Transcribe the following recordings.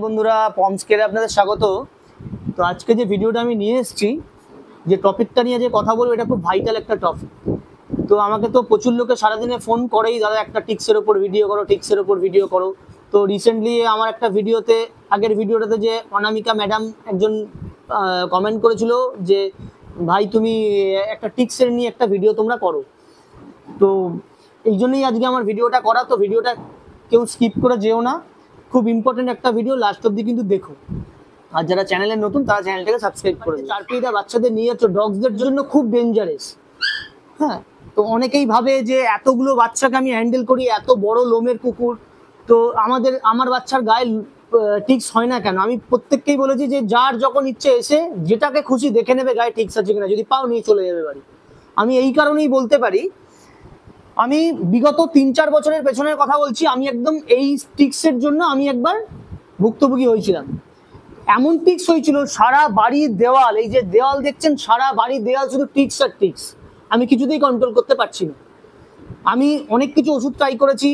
বন্ধুরা, পমস্কেরে আপনাদের স্বাগত। তো আজকে যে ভিডিওটা আমি নিয়ে এসেছি, যে টপিকটা নিয়ে যে কথা বলবো, এটা খুব ভাইটাল একটা টপিক। তো আমাকে তো প্রচুর লোকে সারাদিনে ফোন করেই, দাদা একটা টিক্সের ওপর ভিডিও করো, টিক্সের ওপর ভিডিও করো। তো রিসেন্টলি আমার একটা ভিডিওতে, আগের ভিডিওটাতে যে অনামিকা ম্যাডাম একজন কমেন্ট করেছিল যে ভাই তুমি একটা টিক্সের নিয়ে একটা ভিডিও তোমরা করো। তো এই জন্যই আজকে আমার ভিডিওটা করা। তো ভিডিওটা কেউ স্কিপ করে যেও না, খুব ইম্পর্টেন্ট একটা ভিডিও, লাস্ট অব্দি কিন্তু দেখো। আর যারা চ্যানেলে নতুন তারা চ্যানেলটাকে সাবস্ক্রাইব করে দিন। চারপিটা বাচ্চাদের নিয়ে যাচ্ছ, ডগসদের জন্য খুব ডেঞ্জারাস। হ্যাঁ, তো অনেকেই ভাবে যে এতগুলো বাচ্চাকে আমি হ্যান্ডেল করি, এত বড় লোমের কুকুর, তো আমার বাচ্চার গায়ে টিক্স হয় না কেন? আমি প্রত্যেককেই বলেছি যে যার যখন ইচ্ছে এসে যেটাকে খুশি দেখে নেবে গায়ে টিক্স আছে কিনা, যদি পাও নিয়ে চলে যাবে বাড়ি। আমি এই কারণেই বলতে পারি, আমি বিগত 3-4 বছরের পেছনের কথা বলছি, আমি একদম এই টিক্সের জন্য আমি একবার ভুক্তভোগী হয়েছিলাম। এমন টিক্স হয়েছিল, সারা বাড়ির দেওয়াল, এই যে দেওয়াল দেখছেন, সারা বাড়ির দেওয়াল শুধু টিক্স আর টিক্স। আমি কিছুতেই কন্ট্রোল করতে পারছি না। আমি অনেক কিছু ওষুধ ট্রাই করেছি,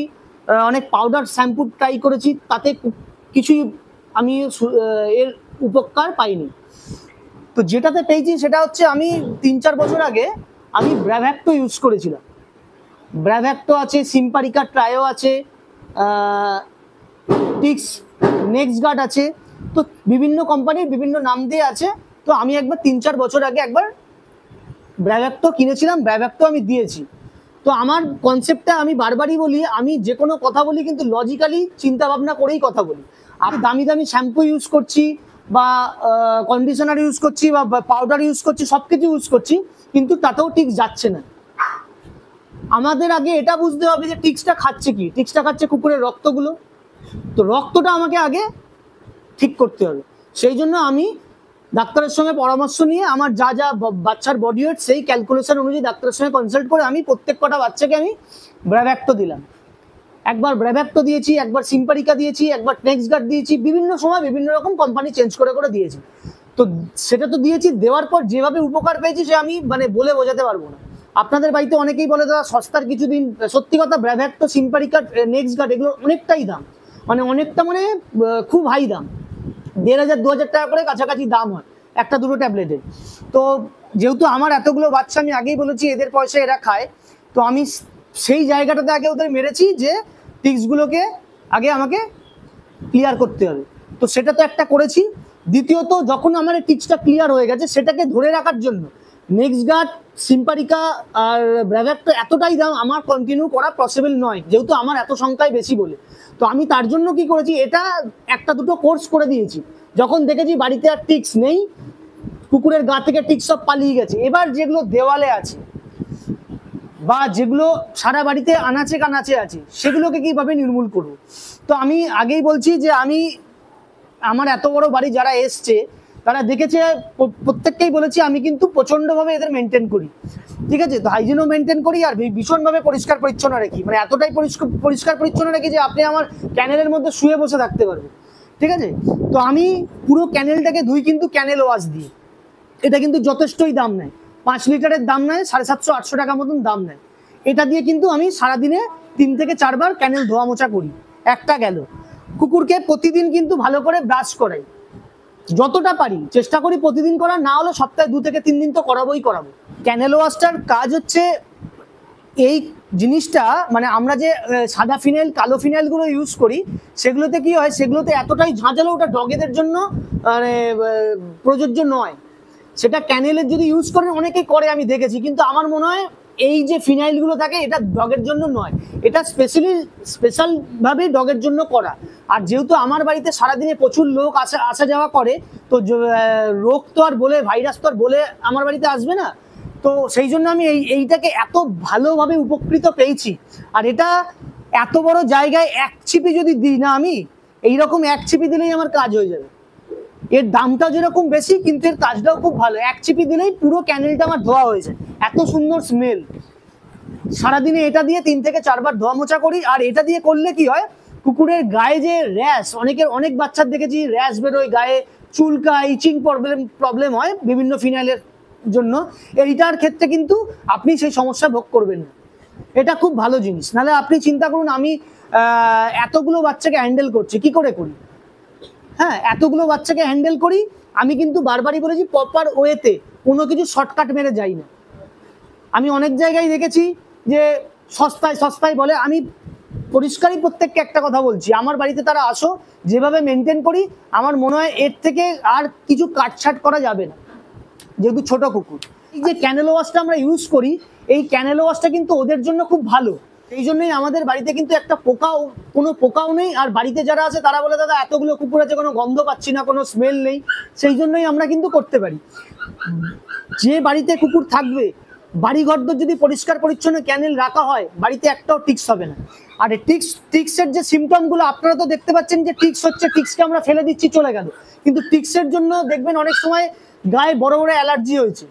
অনেক পাউডার শ্যাম্পু ট্রাই করেছি, তাতে কিছুই আমি এর উপকার পাইনি। তো যেটাতে পেয়েছি সেটা হচ্ছে, আমি 3-4 বছর আগে আমি ব্র্যাভ্যাক্টো ইউজ করেছিলাম। ব্র্যাভ্যাক্টো আছে, সিম্পারিকা ট্রায়ো আছে, টিক্স নেক্সট গার্ড আছে। তো বিভিন্ন কোম্পানির বিভিন্ন নাম দিয়ে আছে। তো আমি একবার 3-4 বছর আগে একবার ব্র্যাভ্যাক্টো কিনেছিলাম, ব্র্যাভ্যাক্টো আমি দিয়েছি। তো আমার কনসেপ্টটা আমি বারবারই বলি, আমি যে কোনো কথা বলি কিন্তু লজিক্যালি চিন্তা ভাবনা করেই কথা বলি। আমি দামি দামি শ্যাম্পু ইউজ করছি, বা কন্ডিশনার ইউজ করছি, বা পাউডার ইউজ করছি, সব কিছু ইউজ করছি, কিন্তু তাতেও টিক্স যাচ্ছে না। আমাদের আগে এটা বুঝতে হবে যে টিক্সটা খাচ্ছে কি। টিক্সটা খাচ্ছে কুকুরের রক্তগুলো। তো রক্তটা আমাকে আগে ঠিক করতে হবে। সেই জন্য আমি ডাক্তারের সঙ্গে পরামর্শ নিয়ে আমার যা যা বাচ্চার বডি ওয়েট, সেই ক্যালকুলেশন অনুযায়ী ডাক্তারের সঙ্গে কনসাল্ট করে আমি প্রত্যেক কটা বাচ্চাকে আমি ব্র্যাভ্যাক্টো দিলাম। একবার ব্র্যাভ্যাক্টো দিয়েছি, একবার সিম্পারিকা দিয়েছি, একবার নেক্সট গার্ড দিয়েছি, বিভিন্ন সময় বিভিন্ন রকম কোম্পানি চেঞ্জ করে করে দিয়েছি। তো সেটা তো দিয়েছি, দেওয়ার পর যেভাবে উপকার পেয়েছি সে আমি বলে বোঝাতে পারবো না। আপনাদের বাড়িতে অনেকেই বলে দাদা সস্তার কিছু দিন। সত্যি কথা, ব্র্যাভ্যাক্টো, সিম্পারিকা, নেক্সট গার্ড এগুলো অনেকটাই দাম, অনেকটা খুব হাই দাম। 1,500-2,000 টাকা করে কাছাকাছি দাম হয় একটা দুটো ট্যাবলেটের। তো যেহেতু আমার এতগুলো বাচ্চা, আমি আগেই বলেছি এদের পয়সা এরা খায়, তো আমি সেই জায়গাটাতে আগে ওদের মেরেছি যে টিক্সগুলোকে আগে আমাকে ক্লিয়ার করতে হবে। তো সেটা তো একটা করেছি। দ্বিতীয়ত, যখন আমার টিক্সটা ক্লিয়ার হয়ে গেছে, সেটাকে ধরে রাখার জন্য নেক্সট গার্ড, সিম্পারিকা আর ব্র্যাভ্যাক্টো এতটাই দাম, আমার কন্টিনিউ করা পসিবল নয়, যেহেতু আমার এত সংখ্যায় বেশি বলে। তো আমি তার জন্য কি করেছি, এটা একটা দুটো কোর্স করে দিয়েছি। যখন দেখেছি বাড়িতে আর টিক্স নেই, কুকুরের গা থেকে টিক্স সব পালিয়ে গেছে, এবার যেগুলো দেওয়ালে আছে বা যেগুলো সারা বাড়িতে আনাচে কানাচে আছে, সেগুলোকে কিভাবে নির্মূল করব। তো আমি আগেই বলছি যে আমার এত বড় বাড়ি যারা এসছে তারা দেখেছে, প্রত্যেককেই বলেছি আমি কিন্তু প্রচন্ডভাবে এদের মেনটেন করি। ঠিক আছে, তো হাইজিনও মেনটেন করি, আর ভীষণভাবে পরিষ্কার পরিচ্ছন্ন রাখি। এতটাই পরিষ্কার পরিচ্ছন্ন রাখি যে আপনি আমার ক্যানেলের মধ্যে শুয়ে বসে থাকতে পারবেন। ঠিক আছে, তো আমি পুরো ক্যানেলটাকে ধুই কিন্তু ক্যানেল ওয়াশ দিয়ে। এটা কিন্তু যথেষ্টই দাম নেয়, 5 লিটারের দাম নেয় 750-800 টাকা মতন দাম নেয়। এটা দিয়ে কিন্তু আমি সারাদিনে 3 থেকে 4 বার ক্যানেল ধোয়া মোছা করি। একটা গেল, কুকুরকে প্রতিদিন কিন্তু ভালো করে ব্রাশ করাই, যতটা পারি চেষ্টা করি প্রতিদিন করার, না হলে সপ্তাহে 2 থেকে 3 দিন তো করাবো। ক্যানেল ওয়াশটার কাজ হচ্ছে এই জিনিসটা, আমরা যে সাদা ফিনাইল, কালো ফিনাইলগুলো ইউজ করি, সেগুলোতে কি হয়, সেগুলোতে এতটাই ঝাঁঝালো, ওটা ডগেদের জন্য প্রযোজ্য নয়। সেটা ক্যানেলের যদি ইউজ করেন, অনেকেই করে আমি দেখেছি, কিন্তু আমার মনে হয় এই যে ফিনাইলগুলো থাকে, এটা ডগের জন্য নয়, এটা স্পেশালভাবে ডগের জন্য করা। আর যেহেতু আমার বাড়িতে সারাদিনে প্রচুর লোক আসা যাওয়া করে, তো রোগ তো আর বলে, ভাইরাস তো আর বলে আমার বাড়িতে আসবে না। তো সেই জন্য আমি এইটাকে এত ভালোভাবে উপকৃত পেয়েছি। আর এটা এত বড় জায়গায় এক ছিপি যদি দিই না, আমি এইরকম এক ছিপি দিলেই আমার কাজ হয়ে যাবে। এর দামটা যেরকম বেশি, কিন্তু এর কাজটাও খুব ভালো। এক চিপি দিলেই পুরো ক্যানেলটা আমার ধোয়া হয়েছে, এত সুন্দর স্মেল। সারাদিনে এটা দিয়ে 3 থেকে 4 বার ধোয়া মোছা করি। আর এটা দিয়ে করলে কি হয়, কুকুরের গায়ে যে র্যাশ, অনেক বাচ্চার দেখেছি র্যাশ বেরোয় গায়ে, চুলকায়, ইচিং প্রবলেম হয় বিভিন্ন ফিনাইলের জন্য। এইটার ক্ষেত্রে কিন্তু আপনি সেই সমস্যা ভোগ করবেন না। এটা খুব ভালো জিনিস। নাহলে আপনি চিন্তা করুন, আমি এতগুলো বাচ্চাকে হ্যান্ডেল করছি, কি করে করি? হ্যাঁ, এতগুলো বাচ্চাকে হ্যান্ডেল করি। আমি কিন্তু বারবারই বলেছি প্রপার ওয়েতে, কোনো কিছু শর্টকাট মেরে যাই না। আমি অনেক জায়গায় দেখেছি যে সস্তায় সস্তায় বলে, আমি পরিষ্কারই প্রত্যেককে একটা কথা বলছি, আমার বাড়িতে তারা আসো, যেভাবে মেনটেন করি আমার মনে হয় এর থেকে আর কিছু কাটছাট করা যাবে না, যেহেতু ছোট কুকুর। এই যে ক্যানেলো ওয়াশটা আমরা ইউজ করি, এই ক্যানেলো ওয়াশটা কিন্তু ওদের জন্য খুব ভালো। এই জন্যই আমাদের বাড়িতে কিন্তু একটা কোনো পোকাও নেই। আর বাড়িতে যারা আছে তারা বলে দাদা এতগুলো কুকুর আছে কোনো গন্ধ পাচ্ছি না, কোনো স্মেল নেই। সেই জন্যই আমরা কিন্তু করতে পারি। যে বাড়িতে কুকুর থাকবে, বাড়িঘর যদি পরিষ্কার পরিচ্ছন্ন ক্যানেল রাখা হয়, বাড়িতে একটাও টিক্স হবে না। আর এই টিক্সের যে সিমটমগুলো আপনারা তো দেখতে পাচ্ছেন যে টিক্স হচ্ছে, টিক্সকে আমরা ফেলে দিচ্ছি চলে গেল, কিন্তু টিক্সের জন্য দেখবেন অনেক সময় গায়ে বড় বড় অ্যালার্জি হয়েছে,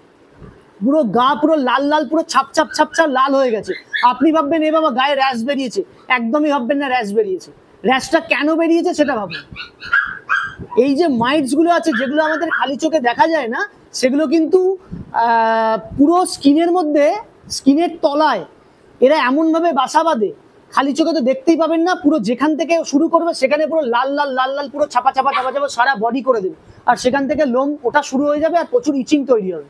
পুরো গা পুরো লাল লাল, পুরো ছাপ লাল হয়ে গেছে। আপনি ভাববেন এ বাবা গায়ে র্যাশ বেরিয়েছে, একদমই ভাববেন না র্যাশ বেরিয়েছে। র্যাশটা কেন বেরিয়েছে সেটা ভাবুন। এই যে মাইটস গুলো আছে যেগুলো আমাদের খালি চোখে দেখা যায় না, সেগুলো কিন্তু পুরো স্কিনের মধ্যে, স্কিনের তলায় এরা এমনভাবে বাসা বাঁধে, খালি চোখে তো দেখতেই পাবেন না, পুরো যেখান থেকে শুরু করবে সেখানে পুরো লাল লাল পুরো ছাপা সারা বডি করে দেবে। আর সেখান থেকে লোম ওটা শুরু হয়ে যাবে আর প্রচুর ইচিং তৈরি হবে।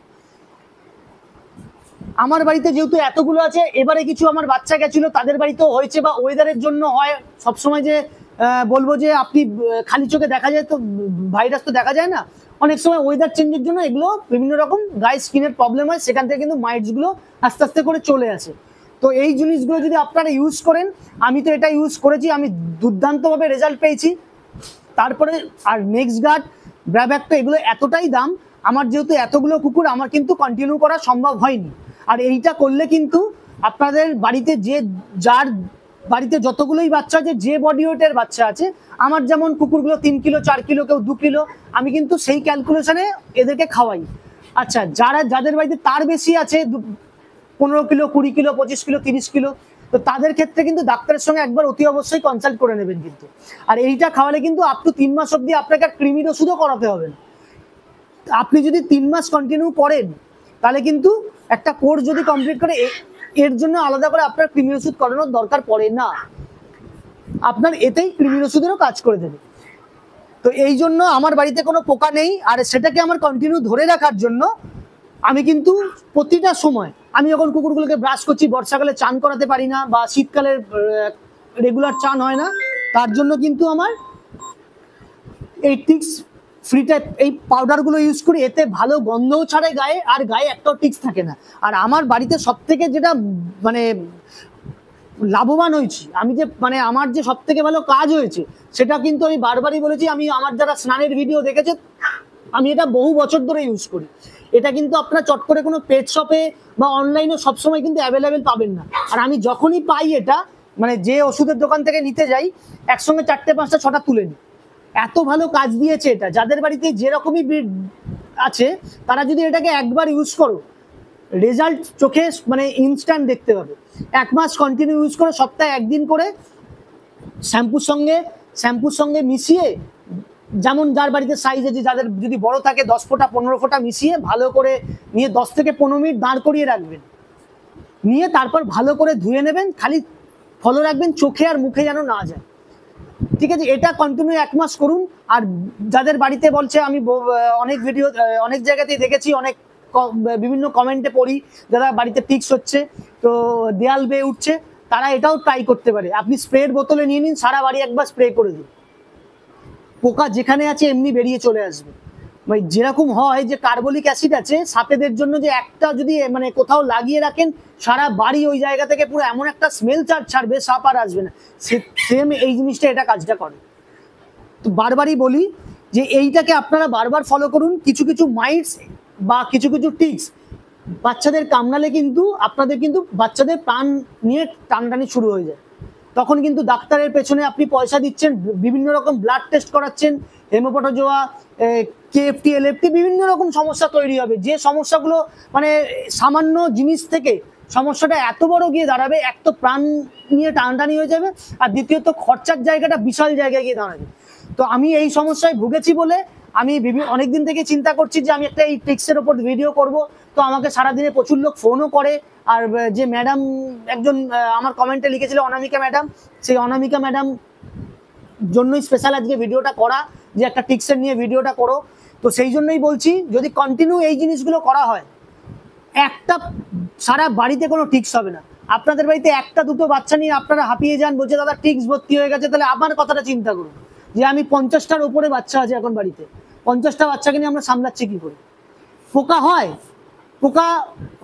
আমার বাড়িতে যেহেতু এতগুলো আছে, এবারে কিছু আমার বাচ্চা গেছিল তাদের বাড়িতেও হয়েছে, বা ওয়েদারের জন্য হয়। সবসময় যে বলবো যে আপনি খালি চোখে দেখা যায়, তো ভাইরাস তো দেখা যায় না, অনেক সময় ওয়েদার চেঞ্জের জন্য এগুলো বিভিন্ন রকম গায়ে স্কিনের প্রবলেম হয়, সেখান থেকে কিন্তু মাইটস গুলো আস্তে আস্তে করে চলে আসে। তো এই জিনিসগুলো যদি আপনারা ইউজ করেন, আমি তো এটা ইউজ করেছি, আমি দুর্দান্তভাবে রেজাল্ট পেয়েছি। তারপরে আর নেক্সট গার্ড, ব্র্যাভ্যাক্টো, এগুলো এতটাই দাম, আমার যেহেতু এতগুলো কুকুর, আমার কিন্তু কন্টিনিউ করা সম্ভব হয়নি। আর এইটা করলে কিন্তু আপনাদের বাড়িতে যার বাড়িতে যতগুলোই বাচ্চা আছে, যে বডি ওয়েটের বাচ্চা আছে, আমার যেমন কুকুরগুলো 3 কিলো 4 কিলো, কেউ 2 কিলো, আমি কিন্তু সেই ক্যালকুলেশনে এদেরকে খাওয়াই। আচ্ছা, যাদের বাড়িতে তার বেশি আছে, 15 কিলো 20 কিলো 25 কিলো 30 কিলো, তো তাদের ক্ষেত্রে কিন্তু ডাক্তারের সঙ্গে একবার অতি অবশ্যই কনসাল্ট করে নেবেন কিন্তু। আর এইটা খাওয়ালে কিন্তু আপ টু 3 মাস অব্দি আপনাকে আর কৃমির ওষুধও করাতে হবে না। আপনি যদি 3 মাস কন্টিনিউ করেন, তাহলে কিন্তু একটা কোর্স যদি কমপ্লিট করে, এর জন্য আলাদা করে আপনার কৃমির ওষুধ করানোর দরকার পড়ে না, আপনার এতেই কৃমির ওষুধেরও কাজ করে দেবে। তো এই জন্য আমার বাড়িতে কোনো পোকা নেই, আর সেটাকে আমার কন্টিনিউ ধরে রাখার জন্য আমি কিন্তু প্রতিটা সময়, আমি যখন কুকুরগুলোকে ব্রাশ করছি, বর্ষাকালে চান করাতে পারি না, বা শীতকালে রেগুলার চান হয় না, তার জন্য কিন্তু আমার এই টিক্স ফ্রি টাইপ এই পাউডারগুলো ইউজ করি। এতে ভালো গন্ধও ছাড়ে গায়ে, আর গায়ে একটাও টিক্স থাকে না। আর আমার বাড়িতে সব থেকে যেটা মানে লাভবান হয়েছি, আমি যে মানে আমার যে সব থেকে ভালো কাজ হয়েছে, সেটা কিন্তু আমি বারবারই বলেছি। আমি আমার যারা স্নানের ভিডিও দেখেছে, আমি এটা বহু বছর ধরে ইউজ করি। এটা কিন্তু আপনারা চট করে কোনো পেট শপে বা অনলাইনে সবসময় কিন্তু অ্যাভেলেবেল পাবেন না। আর আমি যখনই পাই এটা, মানে যে ওষুধের দোকান থেকে নিতে যাই, একসঙ্গে 4টে 5টা 6টা তুলে নিই। এত ভালো কাজ দিয়েছে এটা। যাদের বাড়িতে যেরকমই ব্রিড আছে, তারা যদি এটাকে একবার ইউজ করো, রেজাল্ট চোখে মানে ইনস্ট্যান্ট দেখতে পাবে। 1 মাস কন্টিনিউ ইউজ করে, সপ্তাহে 1 দিন করে শ্যাম্পুর সঙ্গে মিশিয়ে, যেমন যার বাড়িতে সাইজ আছে, যাদের যদি বড় থাকে 10 ফোঁটা 15 ফোঁটা মিশিয়ে ভালো করে নিয়ে 10 থেকে 15 মিনিট দাঁড় করিয়ে রাখবেন, নিয়ে তারপর ভালো করে ধুয়ে নেবেন। খালি ফলো রাখবেন চোখে আর মুখে যেন না যায়, ঠিক আছে? এটা কন্টিনিউ 1 মাস করুন। আর যাদের বাড়িতে বলছে, আমি অনেক ভিডিও অনেক জায়গাতেই দেখেছি, অনেক বিভিন্ন কমেন্টে পড়ি, যারা বাড়িতে টিক্স হচ্ছে, তো দেয়াল বেয়ে উঠছে, তারা এটাও ট্রাই করতে পারে। আপনি স্প্রের বোতলে নিয়ে নিন, সারা বাড়ি একবার স্প্রে করে দিন, পোকা যেখানে আছে এমনি বেরিয়ে চলে আসবে। মানে যেরকম হয় যে কার্বলিক অ্যাসিড আছে সাপেদের জন্য, যে একটা যদি মানে কোথাও লাগিয়ে রাখেন, সারা বাড়ি ওই জায়গা থেকে পুরো এমন একটা স্মেল ছাড়বে, সাপ আর আসবে না। সেম এই জিনিসটা এটা কাজটা করে। তো বারবারই বলি যে এইটাকে আপনারা বারবার ফলো করুন। কিছু কিছু মাইটস বা কিছু কিছু টিক্স বাচ্চাদের কামড়ালে কিন্তু আপনাদের কিন্তু বাচ্চাদের প্রাণ নিয়ে টানটানি শুরু হয়ে যায়। তখন কিন্তু ডাক্তারের পেছনে আপনি পয়সা দিচ্ছেন, বিভিন্ন রকম ব্লাড টেস্ট করাচ্ছেন, হেমোপ্যাথোজোয়া, কেএফটি, এলএফটি, বিভিন্ন রকম সমস্যা তৈরি হবে। যে সমস্যাগুলো মানে সামান্য জিনিস থেকে সমস্যাটা এত বড় গিয়ে দাঁড়াবে, এক তো প্রাণ নিয়ে টানটানি হয়ে যাবে, আর দ্বিতীয়ত খরচার জায়গাটা বিশাল জায়গায় গিয়ে দাঁড়াবে। তো আমি এই সমস্যায় ভুগেছি বলে আমি অনেকদিন থেকে চিন্তা করছি যে আমি একটা এই টিক্সের ওপর ভিডিও করব। তো আমাকে সারাদিনে প্রচুর লোক ফোনও করে। আর যে ম্যাডাম একজন আমার কমেন্টে লিখেছিল, অনামিকা ম্যাডাম, সেই অনামিকা ম্যাডাম জন্যই স্পেশাল আজকে ভিডিওটা করা। যে একটা টিক্সের নিয়ে ভিডিওটা করো। তো সেই জন্যই বলছি, যদি কন্টিনিউ এই জিনিসগুলো করা হয়, একটা সারা বাড়িতে কোনো টিক্স হবে না। আপনাদের বাড়িতে একটা দুটো বাচ্চা নিয়ে আপনারা হাঁপিয়ে যান, বলছে দাদা টিক্স ভর্তি হয়ে গেছে, তাহলে আমার কথাটা চিন্তা করুন যে আমি 50টার উপরে বাচ্চা আছে এখন বাড়িতে, 50টা বাচ্চাকে নিয়ে আমরা সামলাচ্ছি কি করে। পোকা হয়, পোকা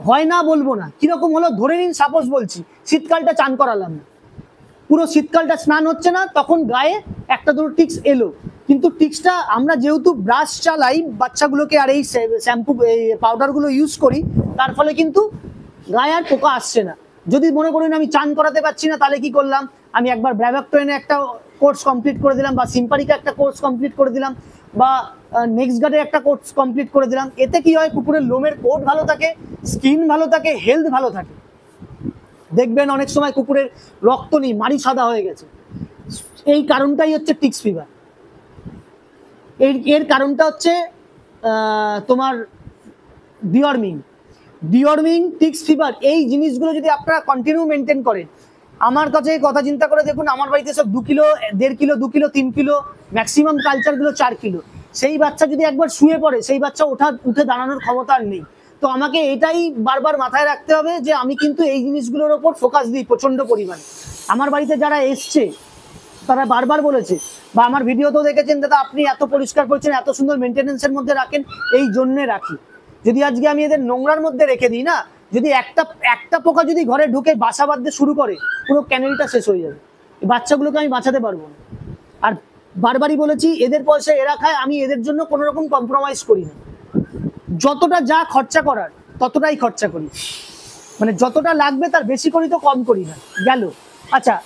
হয় না বলবো না, কিরকম হলো ধরে নিন, সাপোজ বলছি শীতকালটা চান করালাম না, পুরো শীতকালটা স্নান হচ্ছে না, তখন গায়ে একটা দুটো টিক্স এলো, কিন্তু টিক্সটা আমরা যেহেতু ব্রাশ চালাই বাচ্চাগুলোকে আর এই শ্যাম্পু এই পাউডারগুলো ইউজ করি, তার ফলে কিন্তু গায়ে আর পোকা আসছে না। যদি মনে করেন আমি চান করাতে পারছি না, তাহলে কি করলাম, আমি একবার ব্র্যাভেক্টোয়েনে একটা কোর্স কমপ্লিট করে দিলাম, বা সিম্পারিকা একটা কোর্স কমপ্লিট করে দিলাম, বা নেক্সট গার্ডের একটা কোর্স কমপ্লিট করে দিলাম। এতে কি হয়, কুকুরের লোমের কোট ভালো থাকে, স্কিন ভালো থাকে, হেলথ ভালো থাকে। দেখবেন অনেক সময় কুকুরের রক্ত নেই, মাড়ি সাদা হয়ে গেছে, এই কারণটাই হচ্ছে টিক্স ফিভার। এর কারণটা হচ্ছে তোমার ডিওর্মিং, টিক্স ফিভার, এই জিনিসগুলো যদি আপনারা কন্টিনিউ মেনটেন করেন। আমার কাছে কথা চিন্তা করে দেখুন, আমার বাড়িতে সব 2 kilo, 1.5 kilo, 2 kilo, 3 kilo, maximum কালচারগুলো 4 কিলো। সেই বাচ্চা যদি একবার শুয়ে পড়ে, সেই বাচ্চা উঠে দাঁড়ানোর ক্ষমতা আর নেই। তো আমাকে এটাই বারবার মাথায় রাখতে হবে যে আমি কিন্তু এই জিনিসগুলোর ওপর ফোকাস দিই প্রচন্ড পরিমাণে। আমার বাড়িতে যারা এসছে তারা বারবার বলেছে, বা আমার ভিডিওতেও দেখেছেন, দাদা আপনি এত পরিষ্কার করছেন, এত সুন্দর মেনটেনেন্সের মধ্যে রাখেন। এই জন্যে রাখি, যদি আজকে আমি এদের নোংরার মধ্যে রেখে দিই না, যদি একটা পোকা যদি ঘরে ঢুকে বাসা বাঁধতে শুরু করে, পুরো ক্যানেলটা শেষ হয়ে যাবে, বাচ্চাগুলোকে আমি বাঁচাতে পারবো না। আর বারবারই বলেছি, এদের পয়সা এরা খায়, আমি এদের জন্য কোনো রকম কম্প্রোমাইজ করি না। যতটা যা খরচা করার ততটাই খরচা করি, মানে যতটা লাগবে তার বেশি করি, তো কম করি না। গেল। আচ্ছা,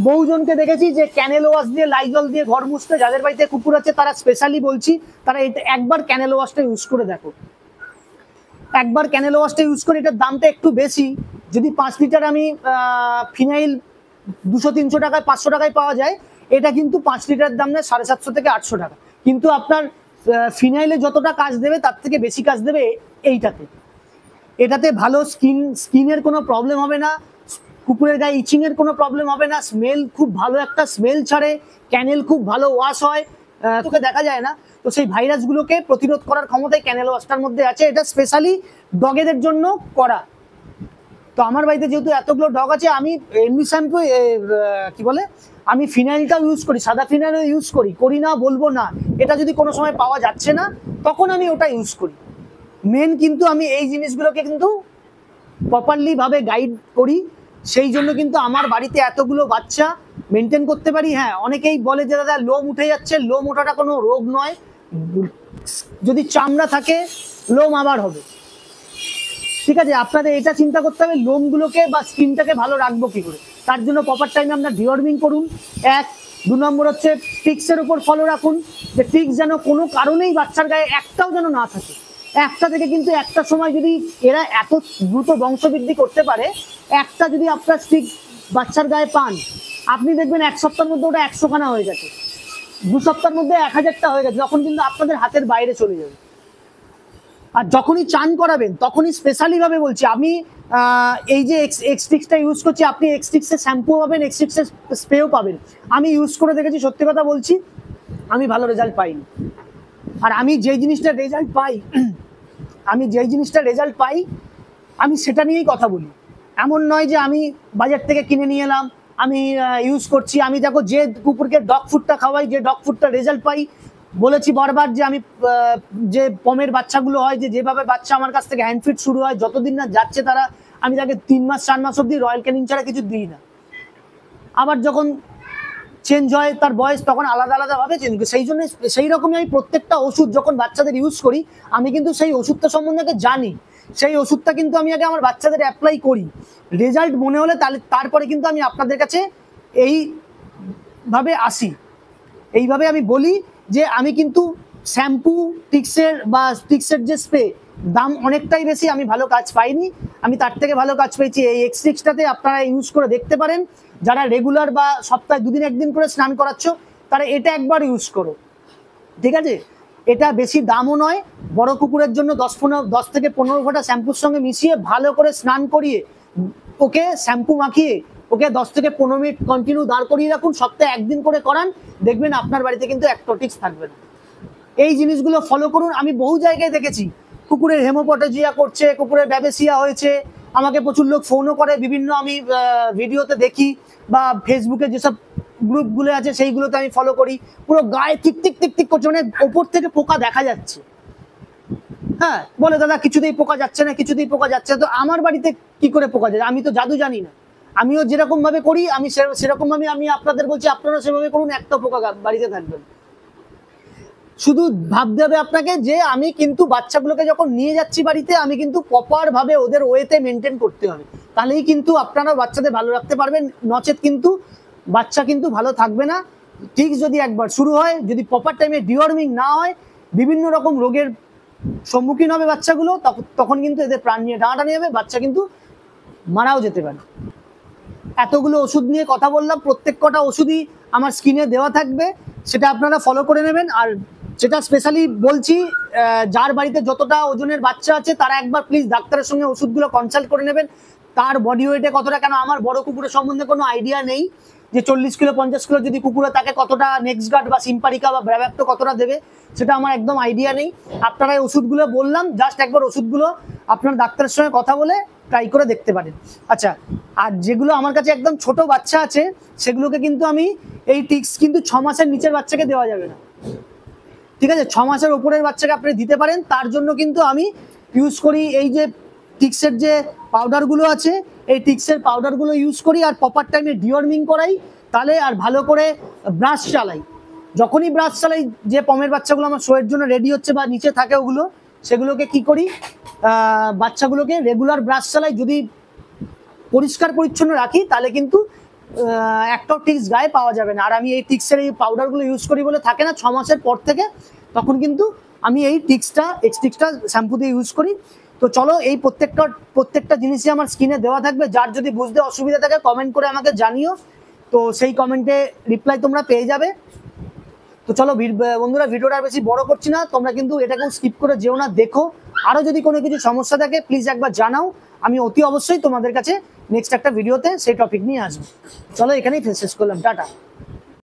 বহুজনকে দেখেছি যে ক্যানেল ওয়াশ দিয়ে, লাইজল দিয়ে ঘর মুছতে, যাদের বাড়িতে কুকুর আছে তারা স্পেশালি বলছি, তারা এটা একবার ক্যানেল ওয়াশটা ইউজ করে দেখো, একবার ক্যানেল ওয়াশটা ইউজ করে। এটার দামটা একটু বেশি, যদি 5 লিটার আমি ফিনাইল 200-300 টাকায়, 500 টাকায় পাওয়া যায়, এটা কিন্তু 5 লিটারের দাম নেয় 750 থেকে 800 টাকা। কিন্তু আপনার ফিনাইলে যতটা কাজ দেবে তার থেকে বেশি কাজ দেবে এটাতে ভালো স্কিনের কোনো প্রবলেম হবে না, কুকুরের গায়ে ইচিং এর কোনো প্রবলেম হবে না, স্মেল খুব ভালো একটা স্মেল ছাড়ে, ক্যানেল খুব ভালো ওয়াশ হয়, তোকে দেখা যায় না। তো সেই ভাইরাসগুলোকে প্রতিরোধ করার ক্ষমতাই ক্যানেল ওয়াশটার মধ্যে আছে। এটা স্পেশালি ডগেদের জন্য করা। তো আমার বাড়িতে যেহেতু এতগুলো ডগ আছে, আমি এমনি শ্যাম্পু কি বলে, আমি ফিনাইলটাও ইউজ করি, সাদা ফিনাইলও ইউজ করি না বলবো না। এটা যদি কোনো সময় পাওয়া যাচ্ছে না, তখন আমি ওটা ইউজ করি। মেন কিন্তু আমি এই জিনিসগুলোকে কিন্তু প্রপারলি ভাবে গাইড করি, সেই জন্য কিন্তু আমার বাড়িতে এতগুলো বাচ্চা মেনটেন করতে পারি। হ্যাঁ, অনেকেই বলে যে দাদা লোম উঠে যাচ্ছে, লোম ওঠাটা কোনো রোগ নয়, যদি চামড়া থাকে লোম আবার হবে, ঠিক আছে। আপনাদের এটা চিন্তা করতে হবে লোমগুলোকে বা স্কিনটাকে ভালো রাখবো কি করে। তার জন্য প্রপার টাইমে আপনার ডিওর্মিং করুন। 2 নম্বর হচ্ছে টিক্সের উপর ফলো রাখুন, যে টিক্স যেন কোনো কারণেই বাচ্চার গায়ে একটাও যেন না থাকে। একটা থেকে কিন্তু একটা সময় যদি এরা এত দ্রুত বংশবৃদ্ধি করতে পারে, একটা যদি আপনার স্টিক বাচ্চার গায়ে পান, আপনি দেখবেন 1 সপ্তাহের মধ্যে ওটা 100 খানা হয়ে গেছে, 2 সপ্তাহের মধ্যে 1000টা হয়ে গেছে, যখন কিন্তু আপনাদের হাতের বাইরে চলে যাবে। আর যখনই চান করাবেন তখনই স্পেশালি ভাবে বলছি, আমি এই যে এক্সট্রিক্সটা ইউজ করছি, আপনি এক্সট্রিক্সের শ্যাম্পু পাবেন, এক্সট্রিক্সের স্প্রেও পাবেন। আমি ইউজ করে দেখেছি, সত্যি কথা বলছি, আমি ভালো রেজাল্ট পাইনি। আর আমি যেই জিনিসটা রেজাল্ট পাই আমি সেটা নিয়েই কথা বলি। এমন নয় যে আমি বাজার থেকে কিনে নিয়ে এলাম, আমি ইউজ করছি। আমি দেখো যে কুকুরকে ডগ ফুডটা খাওয়াই, যে ডগ ফুডটা রেজাল্ট পাই, বলেছি বারবার যে আমি যে পমের বাচ্চাগুলো হয়, যেভাবে বাচ্চা আমার কাছ থেকে হ্যান্ডফিড শুরু হয়, যতদিন না যাচ্ছে তারা, আমি তাকে 3 মাস 4 মাস অব্দি রয়্যাল ক্যানিং ছাড়া কিছু দিই না। আবার যখন চেঞ্জ হয় তার বয়স, তখন আলাদা ভাবে চেঞ্জ করি। সেই জন্য সেই রকমই আমি প্রত্যেকটা ওষুধ যখন বাচ্চাদের ইউজ করি, আমি কিন্তু সেই ওষুধটা সম্বন্ধে জানি, সেই ওষুধটা কিন্তু আমি আগে আমার বাচ্চাদের অ্যাপ্লাই করি। রেজাল্ট মনে হলে তারপরে কিন্তু আমি আপনাদের কাছে এইভাবে আসি, এইভাবে আমি বলি যে আমি কিন্তু শ্যাম্পু টিক্সের যে স্প্রে, দাম অনেকটাই বেশি, আমি ভালো কাজ পাইনি। আমি তার থেকে ভালো কাজ পেয়েছি এই এক্সট্রিক্সটাতে। আপনারা ইউজ করে দেখতে পারেন, যারা রেগুলার বা সপ্তাহে 2 দিন 1 দিন করে স্নান করাচ্ছ, তারা এটা একবার ইউজ করো, ঠিক আছে। এটা বেশি দামও নয়, বড় কুকুরের জন্য 10 থেকে 15 ফোঁটা শ্যাম্পুর সঙ্গে মিশিয়ে ভালো করে স্নান করিয়ে, ওকে শ্যাম্পু মাখিয়ে ওকে 10 থেকে 15 মিনিট কন্টিনিউ দাঁড় করিয়ে রাখুন, সপ্তাহে একদিন করে করান, দেখবেন আপনার বাড়িতে কিন্তু একটাও টিক্স থাকবে না। এই জিনিসগুলো ফলো করুন। আমি বহু জায়গায় দেখেছি কুকুরের হেমোপটেজিয়া করছে, কুকুরের ব্যাবেসিয়া হয়েছে, আমাকে প্রচুর লোক ফোনও করে, বিভিন্ন আমি ভিডিওতে দেখি বা ফেসবুকে যেসব গ্রুপগুলো আছে সেইগুলোতে আমি ফলো করি, পুরো গায়ে টিক টিক টিক টিক করছে, মানে ওপর থেকে পোকা দেখা যাচ্ছে। হ্যাঁ, বলে দাদা কিছুতেই পোকা যাচ্ছে না, কিছুতেই পোকা যাচ্ছে না। তো আমার বাড়িতে কি করে পোকা যায়? আমি তো জাদু জানি না। আমিও যেরকম ভাবে করি আমি সেরকম ভাবে আমি আপনাদের বলছি, আপনারা সেভাবে করুন, একটা পোকা বাড়িতে থাকবে না। শুধু ভাবতে হবে আপনাকে যে আমি কিন্তু বাচ্চাগুলোকে যখন নিয়ে যাচ্ছি বাড়িতে, আমি কিন্তু প্রপার ভাবে ওদের ওয়েতে মেনটেন করতে হবে, তাহলেই কিন্তু আপনারা বাচ্চাদের ভালো রাখতে পারবেন। নচেত কিন্তু বাচ্চা কিন্তু ভালো থাকবে না। ঠিক যদি একবার শুরু হয়, যদি প্রপার টাইমে ডিওয়ার্মিং না হয়, বিভিন্ন রকম রোগের সম্মুখীন হবে বাচ্চাগুলো, তখন কিন্তু এদের প্রাণ নিয়ে টানাটানি হবে, বাচ্চা কিন্তু মারাও যেতে পারে। এতগুলো ওষুধ নিয়ে কথা বললাম, প্রত্যেক কটা ওষুধই আমার স্ক্রিনে দেওয়া থাকবে, সেটা আপনারা ফলো করে নেবেন। আর যেটা স্পেশালি বলছি, যার বাড়িতে যতটা ওজনের বাচ্চা আছে তারা একবার প্লিজ ডাক্তারের সঙ্গে ওষুধগুলো কনসাল্ট করে নেবেন, তার বডি ওয়েটে কতটা। কেন আমার বড় কুকুরের সম্বন্ধে কোনো আইডিয়া নেই যে 40 কিলো 50 কিলো যদি কুকুরে তাকে কতটা নেক্সট গার্ড বা সিম্পারিকা বা ব্র্যাভ্যাক্টো কতটা দেবে, সেটা আমার একদম আইডিয়া নেই। আপনারা এই ওষুধগুলো বললাম, জাস্ট একবার ওষুধগুলো আপনার ডাক্তারের সঙ্গে কথা বলে ট্রাই করে দেখতে পারেন। আচ্ছা, আর যেগুলো আমার কাছে একদম ছোট বাচ্চা আছে সেগুলোকে কিন্তু আমি এই টিক্স কিন্তু 6 মাসের নিচের বাচ্চাকে দেওয়া যাবে না, ঠিক আছে? 6 মাসের ওপরের বাচ্চাকে আপনি দিতে পারেন। তার জন্য কিন্তু আমি ইউজ করি এই যে টিক্সের যে পাউডারগুলো আছে, এই টিক্সের পাউডারগুলো ইউজ করি, আর প্রপার টাইমে ডিওয়ার্মিং করাই, তাহলে আর ভালো করে ব্রাশ চালাই। যখনই ব্রাশ চালাই, যে পমের বাচ্চাগুলো আমার শোয়ের জন্য রেডি হচ্ছে বা নিচে থাকে ওগুলো, সেগুলোকে কি করি, বাচ্চাগুলোকে রেগুলার ব্রাশ চালাই। যদি পরিষ্কার পরিচ্ছন্ন রাখি তাহলে কিন্তু একটাও টিক্স গায়ে পাওয়া যাবে না। আর আমি এই টিক্সের এই পাউডারগুলো ইউজ করি বলে থাকে না 6 মাসের পর থেকে, তখন কিন্তু আমি এই টিক্সটা শ্যাম্পু দিয়ে ইউজ করি। তো চলো, এই প্রত্যেকটা জিনিসই আমার স্ক্রিনে দেওয়া থাকবে। যার যদি বুঝতে অসুবিধা থাকে কমেন্ট করে আমাকে জানিও, তো সেই কমেন্টে রিপ্লাই তোমরা পেয়ে যাবে। তো চলো বন্ধুরা, ভিডিওটা বেশি বড় করছি না, তোমরা কিন্তু এটাকেও স্কিপ করে যেও না, দেখো। আরো যদি কোনো কিছু সমস্যা থাকে প্লিজ একবার জানাও, আমি অতি অবশ্যই তোমাদের কাছে নেক্সট একটা ভিডিওতে সেই টপিক নিয়ে আসবো। চলো, এখানেই শেষ করলাম, টাটা।